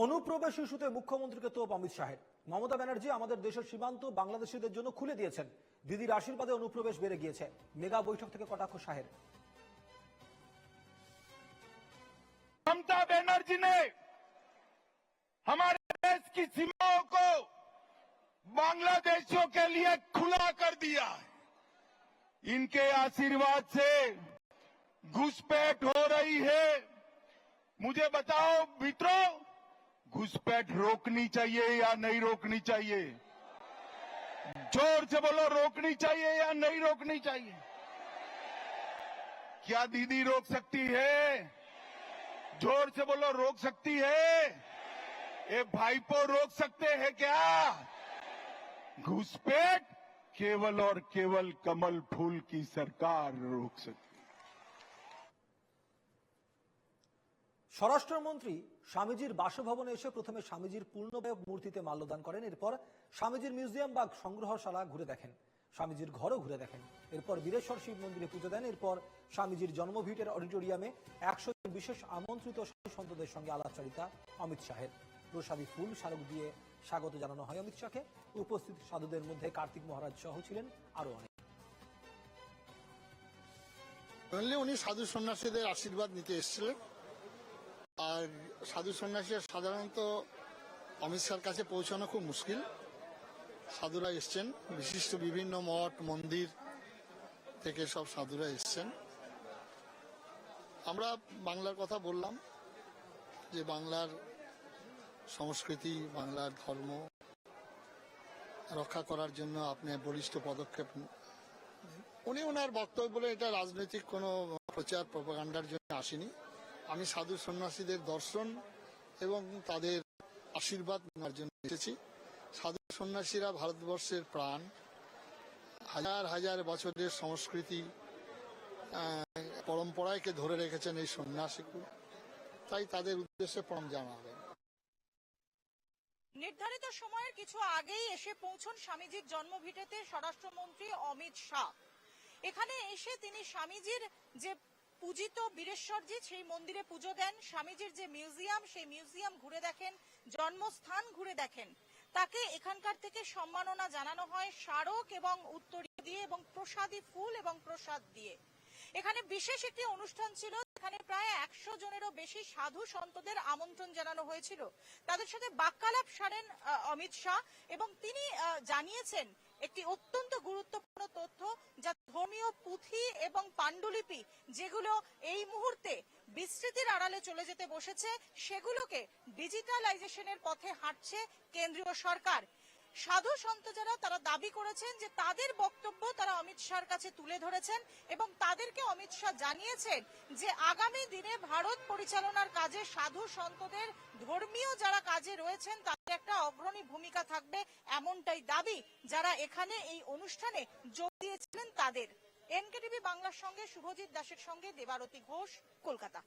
অনুপ্রবেশ ইস্যুতে মুখ্যমন্ত্রীকে তোপ অমিত শাহের। মমতা ব্যানার্জি আমাদের দেশের সীমান্ত বাংলাদেশিদের জন্য খুলে দিয়েছেন। দিদির আশীর্বাদে অনুপ্রবেশ বেড়ে গিয়েছে। মেগা বৈঠক থেকে কটাক্ষ শাহের। ममता बनर्जी ने हमारे देश की सीमाओं को बांग्लादेशियों के लिए खुला कर दिया है। इनके आशीर्वाद से घुसपैठ हो रही है। मुझे बताओ मित्रों, घुसपैठ रोकनी चाहिए या नहीं रोकनी चाहिए? जोर से बोलो, रोकनी चाहिए या नहीं रोकनी चाहिए? क्या दीदी रोक सकती है? जोर से बोलो, रोक सकती है? ये भाईपो रोक सकते हैं क्या? घुसपैठ केवल और केवल कमल फूल की सरकार रोक सकती। স্বরাষ্ট্রমন্ত্রী স্বামীজির বাসভবনে এসে প্রথমে স্বামীজির পূর্ণবায়ব মূর্তিতে মাল্যদান করেন। এরপর স্বামীজির মিউজিয়াম বা সংগ্রহশালা ঘুরে দেখেন, স্বামীজির ঘরও ঘুরে দেখেন। এরপর বীরেশ্বর শিব মন্দিরে পুজো দেন। এরপর স্বামীজির জন্মভিটের অডিটোরিয়ামে 100 জন বিশেষ আমন্ত্রিত সাধু সন্তদের সঙ্গে আলাপচারিতা অমিত শাহের। প্রসাদী ফুল স্মারক দিয়ে স্বাগত জানানো হয় অমিত শাহকে। উপস্থিত সাধুদের মধ্যে কার্তিক মহারাজ সহ ছিলেন আরো অনেক। উনি সাধু সন্ন্যাসীদের আশীর্বাদ নিতে এসেছিলেন। আর সাধু সন্ন্যাসীরা সাধারণত অমিত শাহর কাছে পৌঁছানো খুব মুশকিল। সাধুরা এসছেন, বিশিষ্ট বিভিন্ন মঠ মন্দির থেকে সব সাধুরা এসছেন। আমরা বাংলার কথা বললাম যে বাংলার সংস্কৃতি, বাংলার ধর্ম রক্ষা করার জন্য আপনি বলিষ্ঠ পদক্ষেপ। উনি ওনার বক্তব্য বলে এটা রাজনৈতিক কোনো প্রচার প্রপাগান্ডার জন্য আসেনি। আমি সাধু সন্ন্যাসীদের দর্শন এবং তাদের আশীর্বাদ নেওয়ার জন্য এসেছি। সাধু সন্ন্যাসীরা ভারতবর্ষের প্রাণ, হাজার হাজার বছরের সংস্কৃতি পরম্পরাকে ধরে রেখেছেন এই সন্ন্যাসীগুলো, তাই তাদের উদ্দেশ্যে প্রণাম জানাবেন। নির্ধারিত সময়ের কিছু আগেই এসে পৌঁছন স্বামীজির জন্মভিটেতে স্বরাষ্ট্রমন্ত্রী অমিত শাহ। এখানে এসে তিনি স্বামীজির যে পূজিত বীরেশ্বরজি সেই মন্দিরে পুজো দেন, স্বামীজির যে মিউজিয়াম সেই মিউজিয়াম ঘুরে দেখেন, জন্মস্থান ঘুরে দেখেন। তাকে এখানকার থেকে সম্মাননা জানানো হয় স্মারক এবং উত্তরীয় দিয়ে এবং প্রসাদী ফুল এবং প্রসাদ দিয়ে। এখানে বিশেষ একটি অনুষ্ঠান ছিল, এখানে প্রায় 100 জনেরও বেশি সাধু সন্তদের আমন্ত্রণ জানানো হয়েছিল। তাদের সাথে বাক্যালাপ সারেন অমিত শাহ এবং তিনি জানিয়েছেন একটি অত্যন্ত গুরুত্বপূর্ণ তথ্য, যা ধর্মীয় পুঁথি এবং পাণ্ডুলিপি যেগুলো এই মুহূর্তে বিস্মৃতির আড়ালে চলে যেতে বসেছে, সেগুলোকে ডিজিটালাইজেশনের পথে হাঁটছে কেন্দ্রীয় সরকার। সাধু সন্ত যারা তারা দাবি করেছেন যে তাদের বক্তব্য তারা অমিত শাহর কাছে তুলে ধরেছেন এবং তাদেরকে অমিত শাহ জানিয়েছেন যে আগামী দিনে ভারত পরিচালনার কাজে সাধু সন্তদের ধর্মীয় যারা কাজে রয়েছেন তাদের একটা অগ্রণী ভূমিকা থাকবে, এমনটাই দাবি যারা এখানে এই অনুষ্ঠানে যোগ দিয়েছিলেন তাদের। এনকেটিভি বাংলার সঙ্গে শুভজিৎ দাসের সঙ্গে দেবারতী ঘোষ, কলকাতা।